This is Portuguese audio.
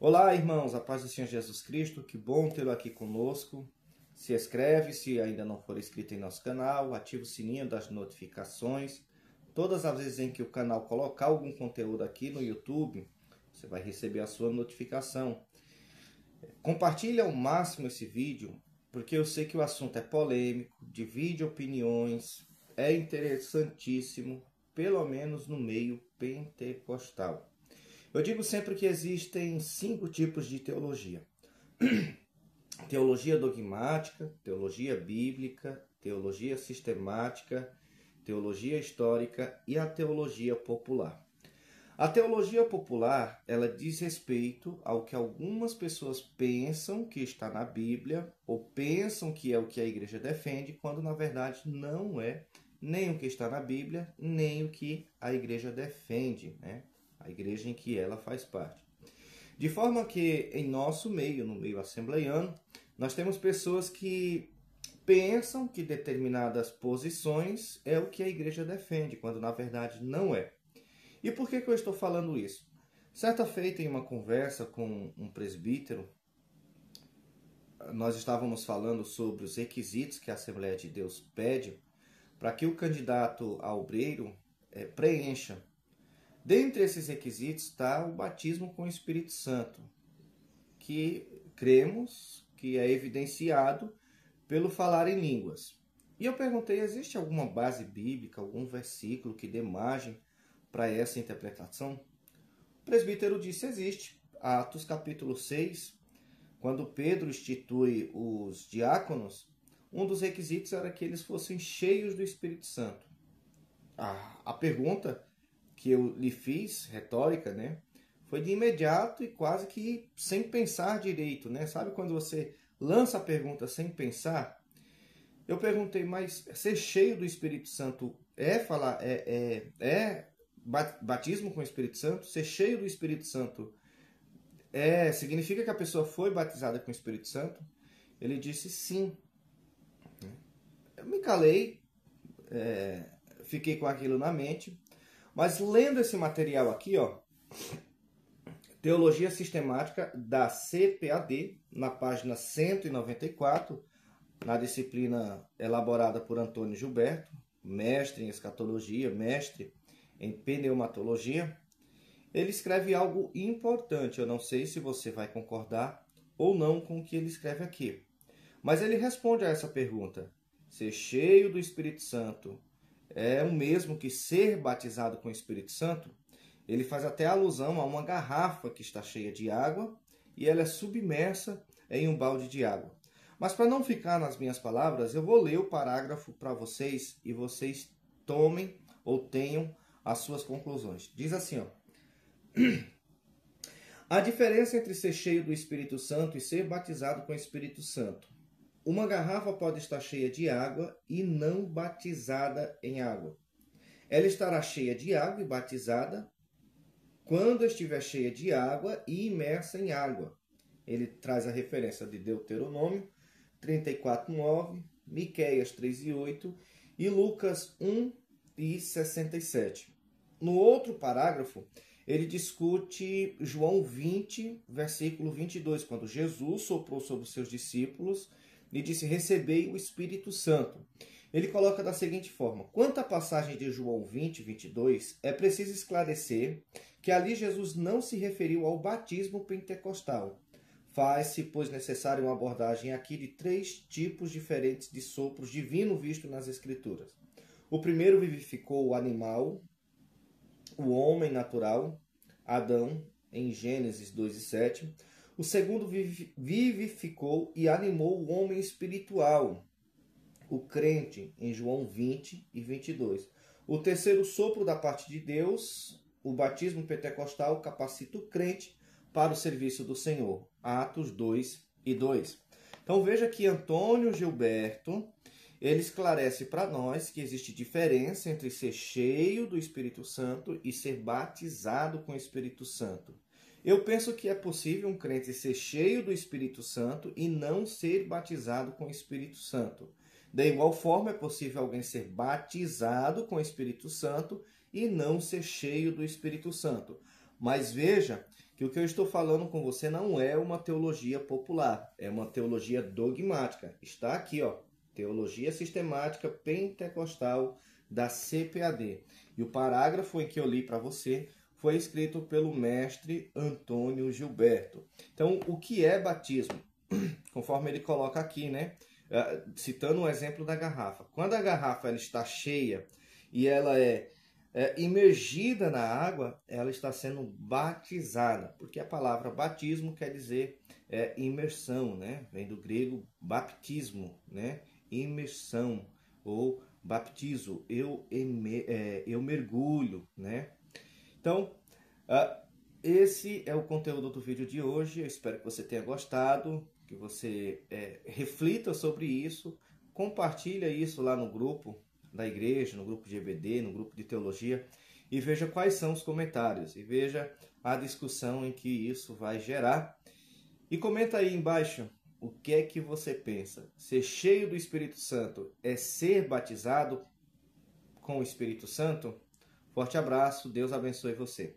Olá, irmãos, a paz do Senhor Jesus Cristo, que bom tê-lo aqui conosco. Se inscreve, se ainda não for inscrito em nosso canal, ativa o sininho das notificações. Todas as vezes em que o canal colocar algum conteúdo aqui no YouTube, você vai receber a sua notificação. Compartilhe ao máximo esse vídeo, porque eu sei que o assunto é polêmico, divide opiniões, é interessantíssimo, pelo menos no meio pentecostal. Eu digo sempre que existem 5 tipos de teologia. Teologia dogmática, teologia bíblica, teologia sistemática, teologia histórica e a teologia popular. A teologia popular, ela diz respeito ao que algumas pessoas pensam que está na Bíblia ou pensam que é o que a igreja defende, quando na verdade não é nem o que está na Bíblia, nem o que a igreja defende, né? A igreja em que ela faz parte. De forma que em nosso meio, no meio assembleiano, nós temos pessoas que pensam que determinadas posições é o que a igreja defende, quando na verdade não é. E por que eu estou falando isso? Certa feita, em uma conversa com um presbítero, nós estávamos falando sobre os requisitos que a Assembleia de Deus pede para que o candidato a obreiro preencha. Dentre esses requisitos está o batismo com o Espírito Santo, que cremos que é evidenciado pelo falar em línguas. E eu perguntei, existe alguma base bíblica, algum versículo que dê margem para essa interpretação? O presbítero disse, existe. Atos capítulo 6, quando Pedro institui os diáconos, um dos requisitos era que eles fossem cheios do Espírito Santo. A pergunta que eu lhe fiz, retórica, né, foi de imediato e quase que sem pensar direito, né? Sabe quando você lança a pergunta sem pensar? Eu perguntei, mas ser cheio do Espírito Santo é batismo com o Espírito Santo? Ser cheio do Espírito Santo significa que a pessoa foi batizada com o Espírito Santo? Ele disse sim. Eu me calei, fiquei com aquilo na mente. Mas lendo esse material aqui, ó, Teologia Sistemática da CPAD, na página 194, na disciplina elaborada por Antônio Gilberto, mestre em escatologia, mestre em pneumatologia, ele escreve algo importante. Eu não sei se você vai concordar ou não com o que ele escreve aqui. Mas ele responde a essa pergunta. Ser cheio do Espírito Santo é o mesmo que ser batizado com o Espírito Santo? Ele faz até alusão a uma garrafa que está cheia de água e ela é submersa em um balde de água. Mas para não ficar nas minhas palavras, eu vou ler o parágrafo para vocês e vocês tomem ou tenham as suas conclusões. Diz assim, ó. A diferença entre ser cheio do Espírito Santo e ser batizado com o Espírito Santo. Uma garrafa pode estar cheia de água e não batizada em água. Ela estará cheia de água e batizada quando estiver cheia de água e imersa em água. Ele traz a referência de Deuteronômio 34:9, Miqueias 3:8 e Lucas 1:67. No outro parágrafo, ele discute João 20, versículo 22, quando Jesus soprou sobre os seus discípulos e disse, recebei o Espírito Santo. Ele coloca da seguinte forma, quanto à passagem de João 20, 22, é preciso esclarecer que ali Jesus não se referiu ao batismo pentecostal. Faz-se, pois, necessário uma abordagem aqui de 3 tipos diferentes de sopros divinos vistos nas Escrituras. O primeiro vivificou o animal, o homem natural, Adão, em Gênesis 2:7. O segundo vivificou e animou o homem espiritual, o crente, em João 20 e 22. O terceiro sopro da parte de Deus, o batismo pentecostal, capacita o crente para o serviço do Senhor. Atos 2:2. Então veja que Antônio Gilberto, ele esclarece para nós que existe diferença entre ser cheio do Espírito Santo e ser batizado com o Espírito Santo. Eu penso que é possível um crente ser cheio do Espírito Santo e não ser batizado com o Espírito Santo. Da igual forma, é possível alguém ser batizado com o Espírito Santo e não ser cheio do Espírito Santo. Mas veja que o que eu estou falando com você não é uma teologia popular, é uma teologia dogmática. Está aqui, ó, Teologia Sistemática Pentecostal da CPAD. E o parágrafo em que eu li para você foi escrito pelo mestre Antônio Gilberto. Então, o que é batismo? Conforme ele coloca aqui, né? Citando um exemplo da garrafa. Quando a garrafa ela está cheia e ela é imergida na água, ela está sendo batizada, porque a palavra batismo quer dizer imersão, né? Vem do grego baptismo, né? Imersão ou baptizo, eu mergulho, né? Então, esse é o conteúdo do vídeo de hoje. Eu espero que você tenha gostado, que você reflita sobre isso, compartilha isso lá no grupo da igreja, no grupo de EBD, no grupo de teologia, e veja quais são os comentários, e veja a discussão em que isso vai gerar. E comenta aí embaixo o que é que você pensa. Ser cheio do Espírito Santo é ser batizado com o Espírito Santo? Forte abraço, Deus abençoe você.